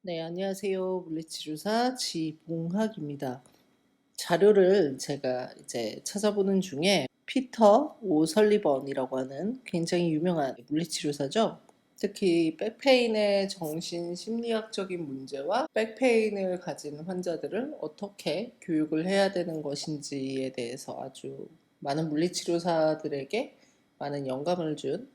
네, 안녕하세요. 물리치료사 지봉학입니다. 자료를 제가 이제 찾아보는 중에 피터 오설리번이라고 하는 굉장히 유명한 물리치료사죠. 특히 백페인의 정신심리학적인 문제와 백페인을 가진 환자들을 어떻게 교육을 해야 되는 것인지에 대해서 아주 많은 물리치료사들에게 많은 영감을 준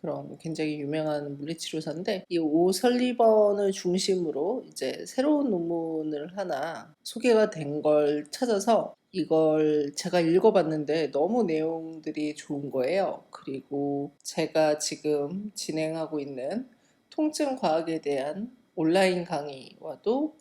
그런 굉장히 유명한 물리치료사인데, 이 오설리번을 중심으로 이제 새로운 논문을 하나 소개가 된 걸 찾아서 이걸 제가 읽어봤는데 너무 내용들이 좋은 거예요. 그리고 제가 지금 진행하고 있는 통증 과학에 대한 온라인 강의와도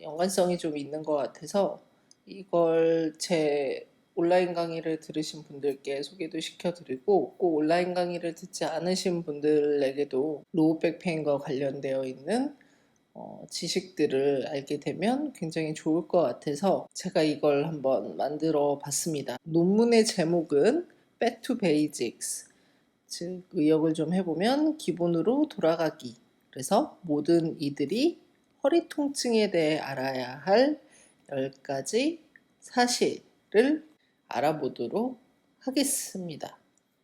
연관성이 좀 있는 것 같아서 이걸 제 온라인 강의를 들으신 분들께 소개도 시켜드리고, 꼭 온라인 강의를 듣지 않으신 분들에게도 로우백 페인과 관련되어 있는 지식들을 알게 되면 굉장히 좋을 것 같아서 제가 이걸 한번 만들어 봤습니다. 논문의 제목은 Back to Basics, 즉 의역을 좀 해보면 기본으로 돌아가기. 그래서 모든 이들이 허리 통증에 대해 알아야 할 10가지 사실을 알아보도록 하겠습니다.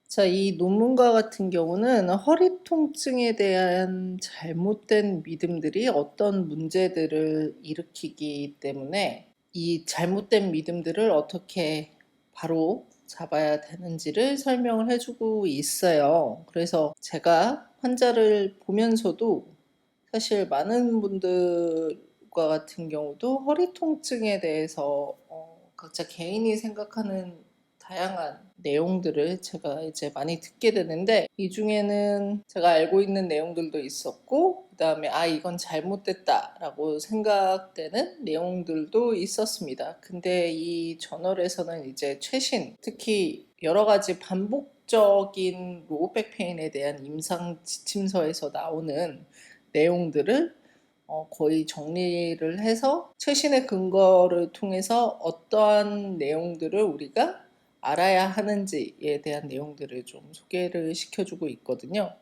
자, 이 논문과 같은 경우는 허리 통증에 대한 잘못된 믿음들이 어떤 문제들을 일으키기 때문에 이 잘못된 믿음들을 어떻게 바로 잡아야 되는지를 설명을 해주고 있어요. 그래서 제가 환자를 보면서도 사실 많은 분들과 같은 경우도 허리 통증에 대해서 각자 개인이 생각하는 다양한 내용들을 제가 이제 많이 듣게 되는데, 이 중에는 제가 알고 있는 내용들도 있었고, 그 다음에 이건 잘못됐다라고 생각되는 내용들도 있었습니다. 근데 이 저널에서는 이제 최신, 특히 여러 가지 반복적인 로우백 페인에 대한 임상 지침서에서 나오는 내용들을 거의 정리를 해서 최신의 근거를 통해서 어떠한 내용들을 우리가 알아야 하는지에 대한 내용들을 좀 소개를 시켜주고 있거든요.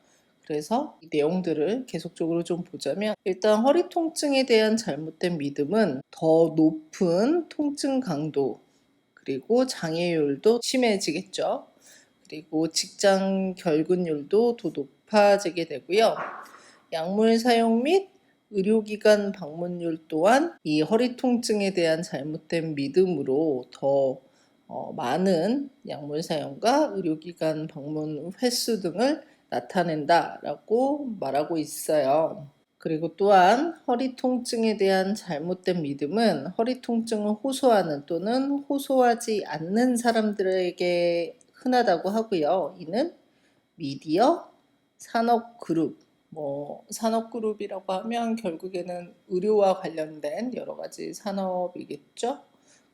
그래서 이 내용들을 계속적으로 좀 보자면, 일단 허리 통증에 대한 잘못된 믿음은 더 높은 통증 강도, 그리고 장애율도 심해지겠죠. 그리고 직장 결근율도 더 높아지게 되고요. 약물 사용 및 의료기관 방문율 또한 이 허리 통증에 대한 잘못된 믿음으로 더 많은 약물 사용과 의료기관 방문 횟수 등을 나타낸다라고 말하고 있어요. 그리고 또한 허리 통증에 대한 잘못된 믿음은 허리 통증을 호소하는 또는 호소하지 않는 사람들에게 흔하다고 하고요. 이는 미디어, 산업그룹, 산업그룹이라고 하면 결국에는 의료와 관련된 여러 가지 산업이겠죠.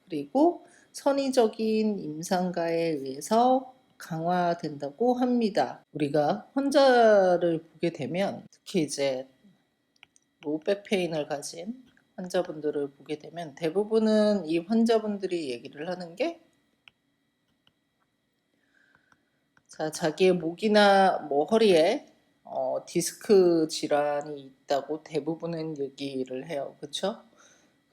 그리고 선의적인 임상가에 의해서 강화된다고 합니다. 우리가 환자를 보게 되면, 특히 이제 로우백 페인을 가진 환자분들을 보게 되면 대부분은 이 환자분들이 얘기를 하는 게, 자기의 목이나 허리에 디스크 질환이 있다고 대부분은 얘기를 해요. 그렇죠?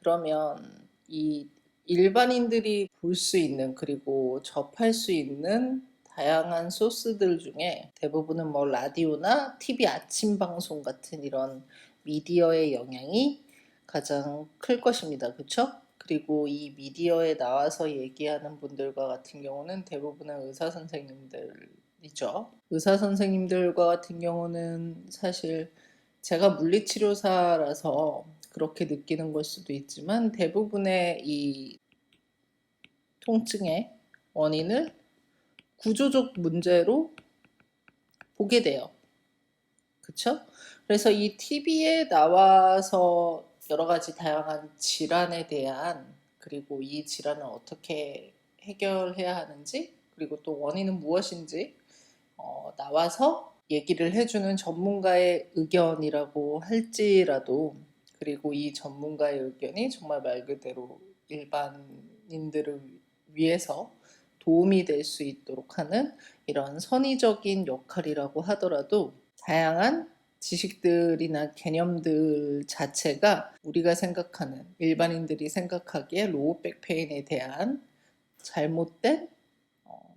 그러면 이 일반인들이 볼 수 있는, 그리고 접할 수 있는 다양한 소스들 중에 대부분은 라디오나 TV 아침 방송 같은 이런 미디어의 영향이 가장 클 것입니다. 그렇죠? 그리고 이 미디어에 나와서 얘기하는 분들과 같은 경우는 대부분은 의사 선생님들이죠. 의사 선생님들과 같은 경우는 사실 제가 물리치료사라서 그렇게 느끼는 걸 수도 있지만, 대부분의 이 통증의 원인을 구조적 문제로 보게 돼요. 그쵸? 그래서 이 TV에 나와서 여러 가지 다양한 질환에 대한, 그리고 이 질환을 어떻게 해결해야 하는지, 그리고 또 원인은 무엇인지 나와서 얘기를 해주는 전문가의 의견이라고 할지라도, 그리고 이 전문가의 의견이 정말 말 그대로 일반인들을 위해서 도움이 될 수 있도록 하는 이런 선의적인 역할이라고 하더라도, 다양한 지식들이나 개념들 자체가 우리가 생각하는, 일반인들이 생각하기에 로우백 페인에 대한 잘못된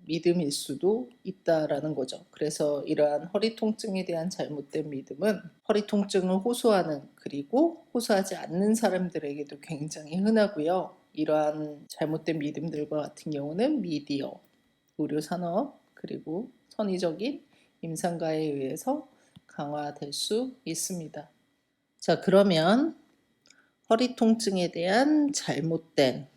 믿음일 수도 있다라는 거죠. 그래서 이러한 허리 통증에 대한 잘못된 믿음은 허리 통증을 호소하는, 그리고 호소하지 않는 사람들에게도 굉장히 흔하고요. 이러한 잘못된 믿음들과 같은 경우는 미디어, 의료산업, 그리고 선의적인 임상가에 의해서 강화될 수 있습니다. 자, 그러면 허리 통증에 대한 잘못된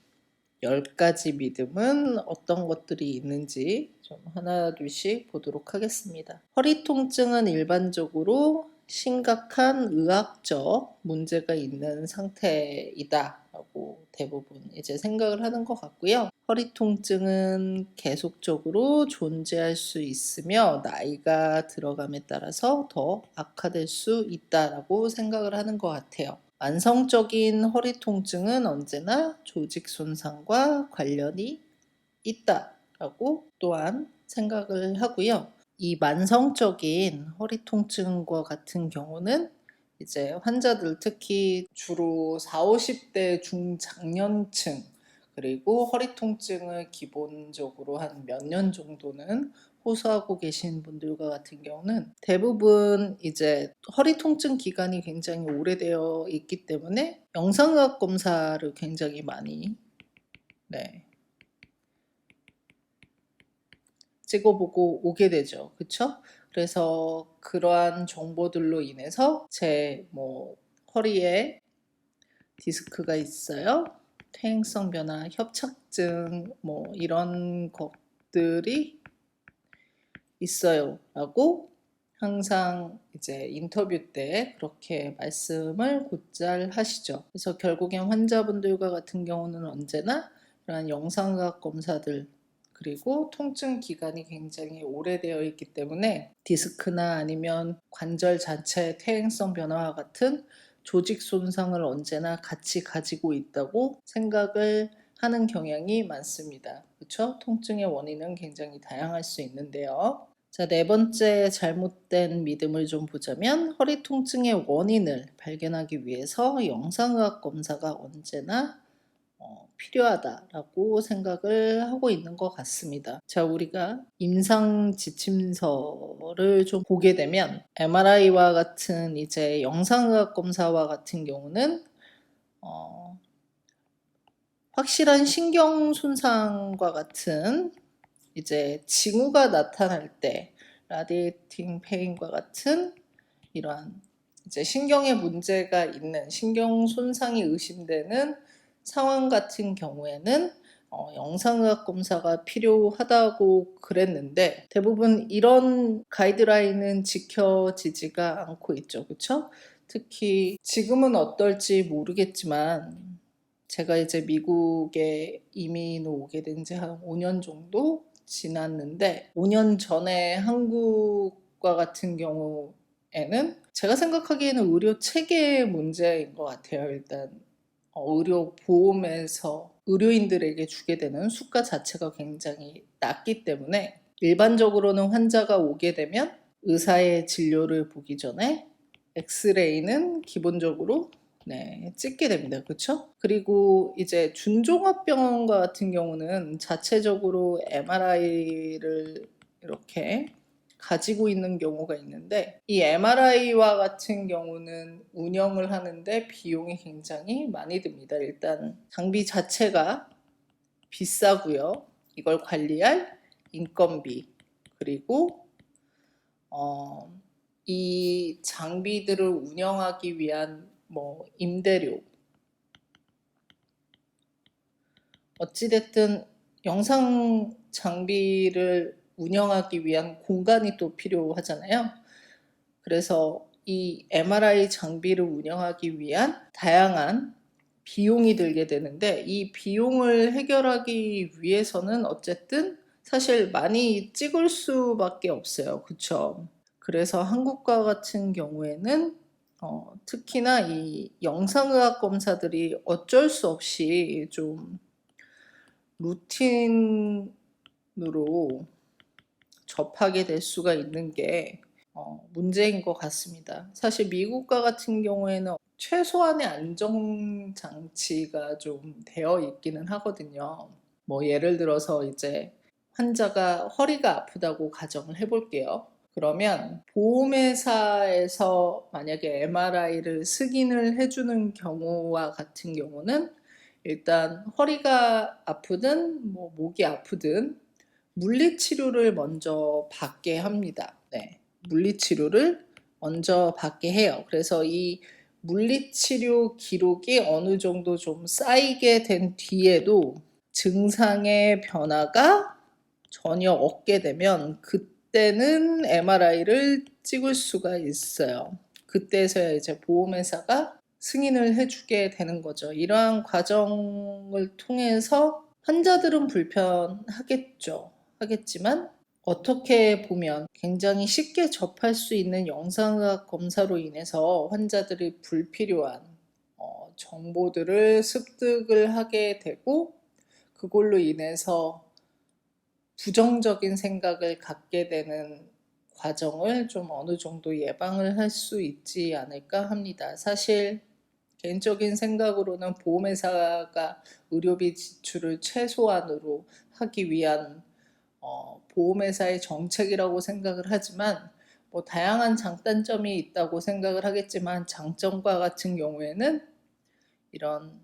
10가지 믿음은 어떤 것들이 있는지 좀 하나 둘씩 보도록 하겠습니다. 허리 통증은 일반적으로 심각한 의학적 문제가 있는 상태이다 라고 대부분 이제 생각을 하는 것 같고요. 허리 통증은 계속적으로 존재할 수 있으며 나이가 들어감에 따라서 더 악화될 수 있다라고 생각을 하는 것 같아요. 만성적인 허리 통증은 언제나 조직 손상과 관련이 있다라고 또한 생각을 하고요. 이 만성적인 허리 통증과 같은 경우는 이제 환자들, 특히 주로 40, 50대 중장년층, 그리고 허리 통증을 기본적으로 한 몇 년 정도는 호소하고 계신 분들과 같은 경우는 대부분 이제 허리 통증 기간이 굉장히 오래되어 있기 때문에 영상의학 검사를 굉장히 많이 찍어보고 오게 되죠. 그쵸? 그래서 그러한 정보들로 인해서 제 허리에 디스크가 있어요. 퇴행성 변화, 협착증 이런 것들이 있어요 라고 항상 이제 인터뷰 때 그렇게 말씀을 곧잘 하시죠. 그래서 결국엔 환자분들과 같은 경우는 언제나 이러한 영상의학 검사들, 그리고 통증 기간이 굉장히 오래되어 있기 때문에 디스크나 아니면 관절 자체의 퇴행성 변화와 같은 조직 손상을 언제나 같이 가지고 있다고 생각을 하는 경향이 많습니다. 그렇죠? 통증의 원인은 굉장히 다양할 수 있는데요. 자, 네 번째 잘못된 믿음을 좀 보자면 허리 통증의 원인을 발견하기 위해서 영상의학 검사가 언제나 필요하다라고 생각을 하고 있는 것 같습니다. 자, 우리가 임상 지침서를 좀 보게 되면 MRI와 같은 이제 영상의학 검사와 같은 경우는 확실한 신경 손상과 같은 이제 징후가 나타날 때 라디에이팅 페인과 같은 이러한 이제 신경에 문제가 있는, 신경 손상이 의심되는 상황 같은 경우에는 영상의학 검사가 필요하다고 그랬는데 대부분 이런 가이드라인은 지켜지지가 않고 있죠. 그렇죠? 특히 지금은 어떨지 모르겠지만 제가 이제 미국에 이민 오게 된 지 한 5년 정도 지났는데 5년 전에 한국과 같은 경우에는 제가 생각하기에는 의료 체계 문제인 것 같아요. 일단 의료 보험에서 의료인들에게 주게 되는 수가 자체가 굉장히 낮기 때문에 일반적으로는 환자가 오게 되면 의사의 진료를 보기 전에 엑스레이는 기본적으로 찍게 됩니다. 그렇죠? 그리고 이제 준종합병원과 같은 경우는 자체적으로 MRI를 이렇게 가지고 있는 경우가 있는데 이 MRI와 같은 경우는 운영을 하는데 비용이 굉장히 많이 듭니다. 일단 장비 자체가 비싸고요. 이걸 관리할 인건비, 그리고 이 장비들을 운영하기 위한 임대료, 어찌됐든 영상 장비를 운영하기 위한 공간이 또 필요하잖아요. 그래서 이 MRI 장비를 운영하기 위한 다양한 비용이 들게 되는데 이 비용을 해결하기 위해서는 어쨌든 사실 많이 찍을 수밖에 없어요. 그쵸? 그래서 한국과 같은 경우에는 특히나 이 영상의학 검사들이 어쩔 수 없이 좀 루틴으로 접하게 될 수가 있는 게 문제인 것 같습니다. 사실 미국과 같은 경우에는 최소한의 안정장치가 좀 되어 있기는 하거든요. 뭐 예를 들어서 이제 환자가 허리가 아프다고 가정을 해볼게요. 그러면 보험회사에서 만약에 MRI를 승인을 해주는 경우와 같은 경우는 일단 허리가 아프든 뭐 목이 아프든 물리치료를 먼저 받게 합니다. 네. 물리치료를 먼저 받게 해요. 그래서 이 물리치료 기록이 어느 정도 좀 쌓이게 된 뒤에도 증상의 변화가 전혀 없게 되면 그때는 MRI를 찍을 수가 있어요. 그때서야 이제 보험회사가 승인을 해주게 되는 거죠. 이러한 과정을 통해서 환자들은 불편하겠죠. 하겠지만 어떻게 보면 굉장히 쉽게 접할 수 있는 영상학 검사로 인해서 환자들이 불필요한 정보들을 습득을 하게 되고 그걸로 인해서 부정적인 생각을 갖게 되는 과정을 좀 어느 정도 예방을 할 수 있지 않을까 합니다. 사실 개인적인 생각으로는 보험회사가 의료비 지출을 최소한으로 하기 위한 보험회사의 정책이라고 생각을 하지만 뭐 다양한 장단점이 있다고 생각을 하겠지만 장점과 같은 경우에는 이런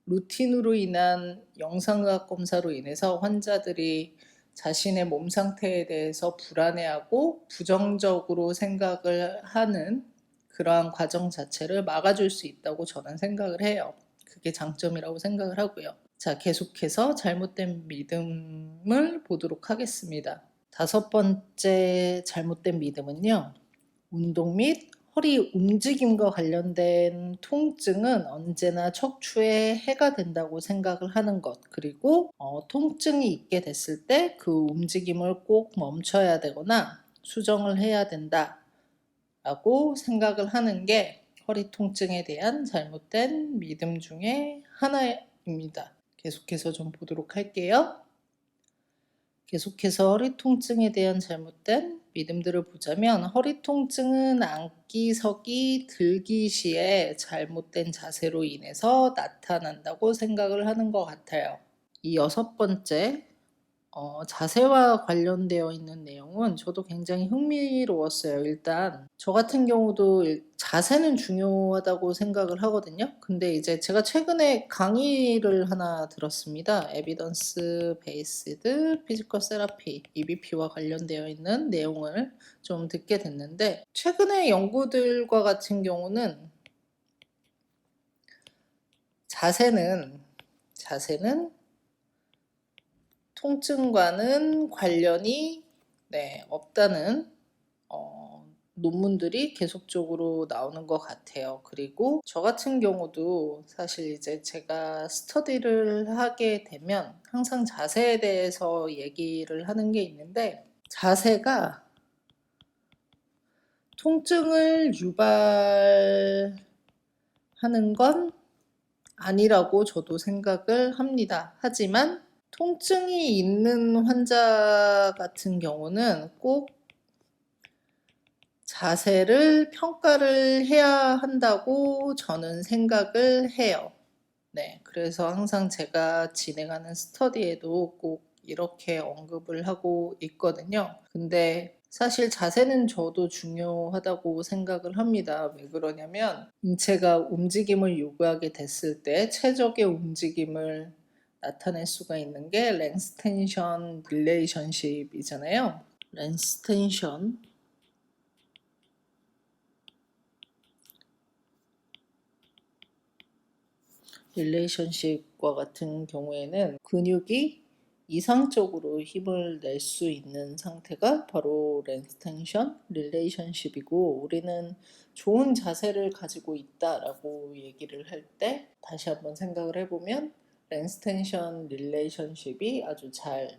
루틴으로 인한 영상의학 검사로 인해서 환자들이 자신의 몸 상태에 대해서 불안해하고 부정적으로 생각을 하는 그러한 과정 자체를 막아줄 수 있다고 저는 생각을 해요. 그게 장점이라고 생각을 하고요. 자, 계속해서 잘못된 믿음을 보도록 하겠습니다. 5번째 잘못된 믿음은요. 운동 및 허리 움직임과 관련된 통증은 언제나 척추에 해가 된다고 생각을 하는 것. 그리고 통증이 있게 됐을 때 그 움직임을 꼭 멈춰야 되거나 수정을 해야 된다 라고 생각을 하는 게 허리 통증에 대한 잘못된 믿음 중에 하나입니다. 계속해서 좀 보도록 할게요. 계속해서 허리 통증에 대한 잘못된 믿음들을 보자면 허리 통증은 앉기, 서기, 들기 시에 잘못된 자세로 인해서 나타난다고 생각을 하는 것 같아요. 이 6번째 자세와 관련되어 있는 내용은 저도 굉장히 흥미로웠어요. 일단 저 같은 경우도 자세는 중요하다고 생각을 하거든요. 근데 이제 제가 최근에 강의를 하나 들었습니다. 에비던스 베이스드 피지컬 세라피 EBP와 관련되어 있는 내용을 좀 듣게 됐는데 최근의 연구들과 같은 경우는 자세는 통증과는 관련이 없다는 논문들이 계속적으로 나오는 것 같아요. 그리고 저 같은 경우도 사실 이제 제가 스터디를 하게 되면 항상 자세에 대해서 얘기를 하는 게 있는데 자세가 통증을 유발하는 건 아니라고 저도 생각을 합니다. 하지만 통증이 있는 환자 같은 경우는 꼭 자세를 평가를 해야 한다고 저는 생각을 해요. 네, 그래서 항상 제가 진행하는 스터디에도 꼭 이렇게 언급을 하고 있거든요. 근데 사실 자세는 저도 중요하다고 생각을 합니다. 왜 그러냐면 인체가 움직임을 요구하게 됐을 때 최적의 움직임을 나타낼 수가 있는 게 랭스 텐션 릴레이션십이잖아요. 랭스 텐션 릴레이션십과 같은 경우에는 근육이 이상적으로 힘을 낼 수 있는 상태가 바로 랭스텐션 릴레이션십이고 우리는 좋은 자세를 가지고 있다라고 얘기를 할 때 다시 한번 생각을 해보면 랭스텐션 릴레이션십이 아주 잘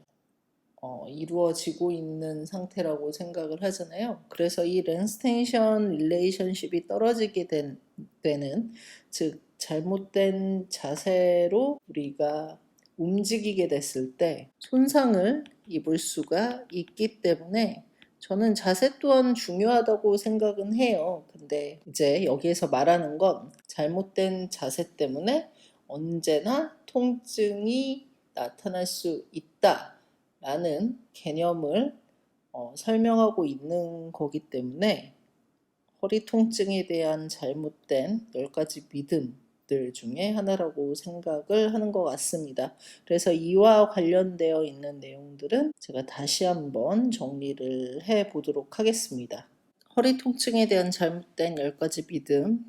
이루어지고 있는 상태라고 생각을 하잖아요. 그래서 이 랭스텐션 릴레이션십이 떨어지게 되는 즉 잘못된 자세로 우리가 움직이게 됐을 때 손상을 입을 수가 있기 때문에 저는 자세 또한 중요하다고 생각은 해요. 근데 이제 여기에서 말하는 건 잘못된 자세 때문에 언제나 통증이 나타날 수 있다라는 개념을 설명하고 있는 거기 때문에 허리 통증에 대한 잘못된 10가지 믿음들 중에 하나라고 생각을 하는 것 같습니다. 그래서 이와 관련되어 있는 내용들은 제가 다시 한번 정리를 해 보도록 하겠습니다. 허리 통증에 대한 잘못된 10가지 믿음.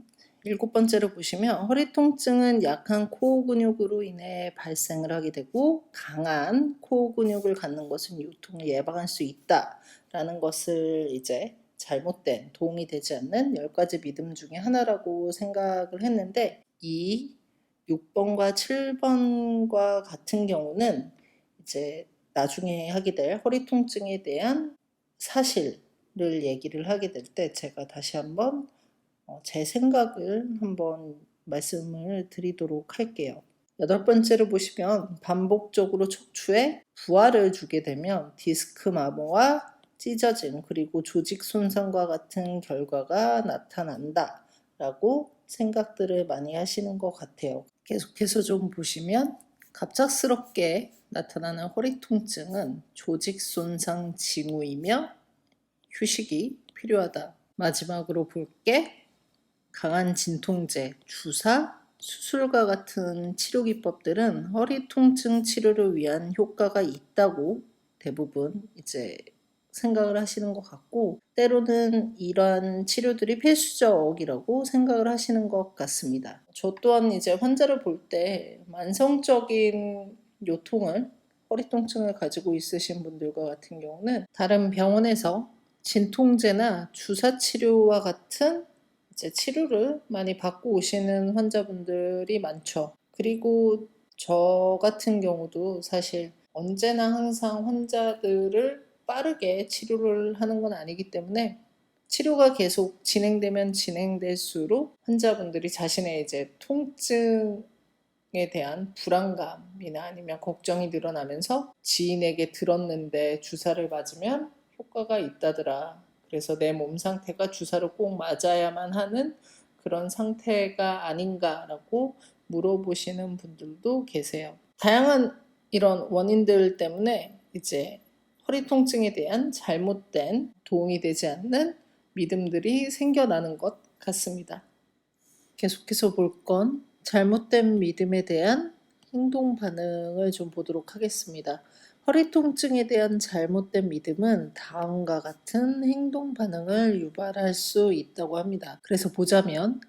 7번째로 보시면 허리 통증은 약한 코어 근육으로 인해 발생을 하게 되고 강한 코어 근육을 갖는 것은 요통을 예방할 수 있다라는 것을 이제 잘못된 도움이 되지 않는 10가지 믿음 중에 하나라고 생각을 했는데 이 6번과 7번과 같은 경우는 이제 나중에 하게 될 허리 통증에 대한 사실을 얘기를 하게 될 때 제가 다시 한번 제 생각을 한번 말씀을 드리도록 할게요. 8번째로 보시면 반복적으로 척추에 부하를 주게 되면 디스크 마모와 찢어짐 그리고 조직 손상과 같은 결과가 나타난다 라고 생각들을 많이 하시는 것 같아요. 계속해서 좀 보시면 갑작스럽게 나타나는 허리 통증은 조직 손상 징후이며 휴식이 필요하다. 마지막으로 볼게 강한 진통제, 주사, 수술과 같은 치료 기법들은 허리 통증 치료를 위한 효과가 있다고 대부분 이제 생각을 하시는 것 같고 때로는 이러한 치료들이 필수적이라고 생각을 하시는 것 같습니다. 저 또한 이제 환자를 볼 때 만성적인 요통을 허리 통증을 가지고 있으신 분들과 같은 경우는 다른 병원에서 진통제나 주사 치료와 같은 이제 치료를 많이 받고 오시는 환자분들이 많죠. 그리고 저 같은 경우도 사실 언제나 항상 환자들을 빠르게 치료를 하는 건 아니기 때문에 치료가 계속 진행되면 진행될수록 환자분들이 자신의 이제 통증에 대한 불안감이나 아니면 걱정이 늘어나면서 지인에게 들었는데 주사를 맞으면 효과가 있다더라. 그래서 내 몸 상태가 주사를 꼭 맞아야만 하는 그런 상태가 아닌가라고 물어보시는 분들도 계세요. 다양한 이런 원인들 때문에 이제 허리 통증에 대한 잘못된 도움이 되지 않는 믿음들이 생겨나는 것 같습니다. 계속해서 볼 건 잘못된 믿음에 대한 행동 반응을 좀 보도록 하겠습니다. 허리 통증에 대한 잘못된 믿음은 다음과 같은 행동 반응을 유발할 수 있다고 합니다. 그래서 보자면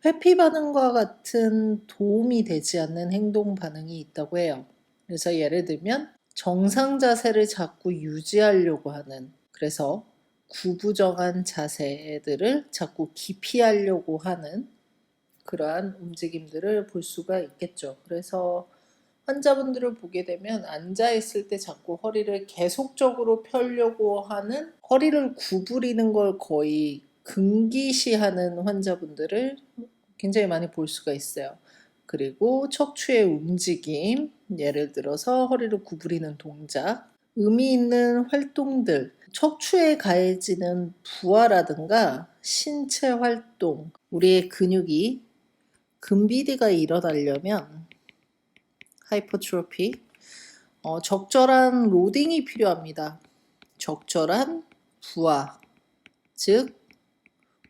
회피 반응과 같은 도움이 되지 않는 행동 반응이 있다고 해요. 그래서 예를 들면 정상 자세를 자꾸 유지하려고 하는, 그래서 구부정한 자세들을 자꾸 기피하려고 하는 그러한 움직임들을 볼 수가 있겠죠. 그래서 환자분들을 보게 되면 앉아있을 때 자꾸 허리를 계속적으로 펴려고 하는, 허리를 구부리는 걸 거의 금기시하는 환자분들을 굉장히 많이 볼 수가 있어요. 그리고 척추의 움직임, 예를 들어서 허리를 구부리는 동작, 의미 있는 활동들, 척추에 가해지는 부하라든가 신체 활동, 우리의 근육이 근비대가 일어나려면 하이퍼트로피, 적절한 로딩이 필요합니다. 적절한 부하, 즉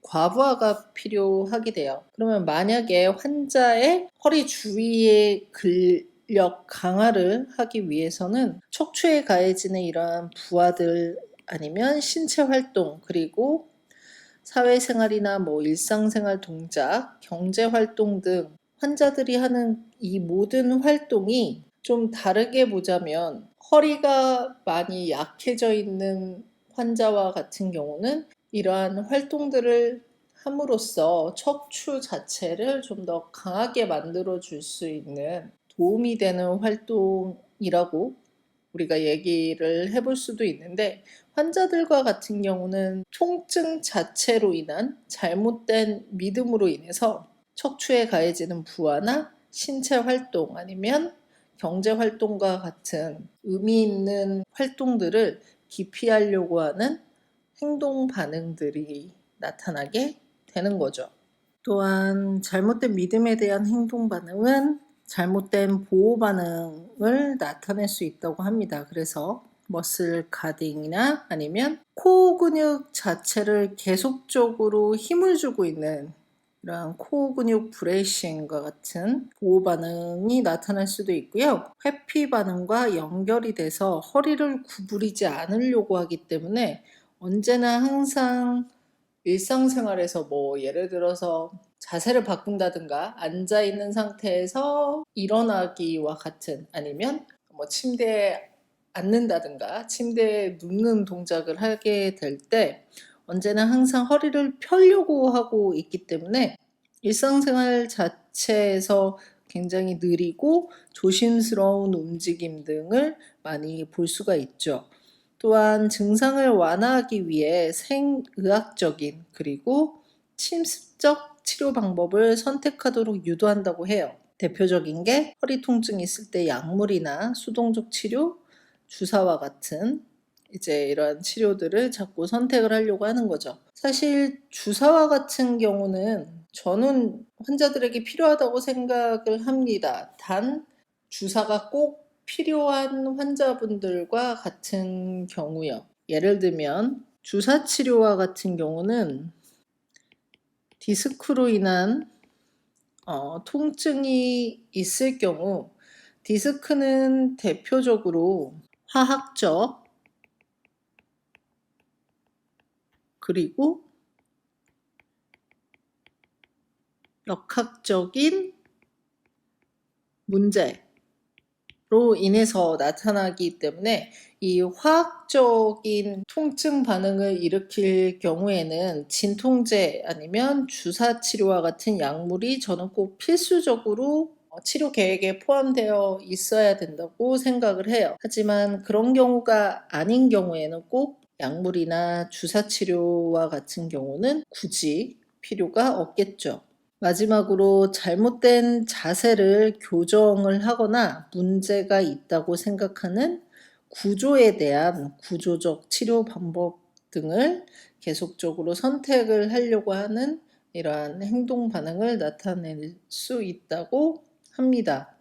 과부하가 필요하게 돼요. 그러면 만약에 환자의 허리 주위의 근력 강화를 하기 위해서는 척추에 가해지는 이러한 부하들 아니면 신체 활동 그리고 사회생활이나 뭐 일상생활 동작, 경제활동 등 환자들이 하는 이 모든 활동이 좀 다르게 보자면 허리가 많이 약해져 있는 환자와 같은 경우는 이러한 활동들을 함으로써 척추 자체를 좀 더 강하게 만들어 줄 수 있는 도움이 되는 활동이라고 우리가 얘기를 해볼 수도 있는데 환자들과 같은 경우는 통증 자체로 인한 잘못된 믿음으로 인해서 척추에 가해지는 부하나 신체 활동 아니면 경제 활동과 같은 의미 있는 활동들을 기피하려고 하는 행동 반응들이 나타나게 되는 거죠. 또한 잘못된 믿음에 대한 행동 반응은 잘못된 보호 반응을 나타낼 수 있다고 합니다. 그래서 머슬 가딩이나 아니면 코어 근육 자체를 계속적으로 힘을 주고 있는 이러한 코어 근육 브레이싱과 같은 보호 반응이 나타날 수도 있고요. 회피 반응과 연결이 돼서 허리를 구부리지 않으려고 하기 때문에 언제나 항상 일상생활에서 뭐 예를 들어서 자세를 바꾼다든가 앉아 있는 상태에서 일어나기와 같은, 아니면 뭐 침대에 앉는다든가 침대에 눕는 동작을 하게 될 때 언제나 항상 허리를 펴려고 하고 있기 때문에 일상생활 자체에서 굉장히 느리고 조심스러운 움직임 등을 많이 볼 수가 있죠. 또한 증상을 완화하기 위해 생의학적인 그리고 침습적 치료 방법을 선택하도록 유도한다고 해요. 대표적인 게 허리 통증이 있을 때 약물이나 수동적 치료, 주사와 같은 이제 이런 치료들을 자꾸 선택을 하려고 하는 거죠. 사실 주사와 같은 경우는 저는 환자들에게 필요하다고 생각을 합니다. 단 주사가 꼭 필요한 환자분들과 같은 경우요. 예를 들면 주사 치료와 같은 경우는 디스크로 인한 통증이 있을 경우, 디스크는 대표적으로 화학적 그리고 역학적인 문제로 인해서 나타나기 때문에 이 화학적인 통증 반응을 일으킬 경우에는 진통제 아니면 주사 치료와 같은 약물이 저는 꼭 필수적으로 치료 계획에 포함되어 있어야 된다고 생각을 해요. 하지만 그런 경우가 아닌 경우에는 꼭 약물이나 주사 치료와 같은 경우는 굳이 필요가 없겠죠. 마지막으로 잘못된 자세를 교정을 하거나 문제가 있다고 생각하는 구조에 대한 구조적 치료 방법 등을 계속적으로 선택을 하려고 하는 이러한 행동 반응을 나타낼 수 있다고 합니다.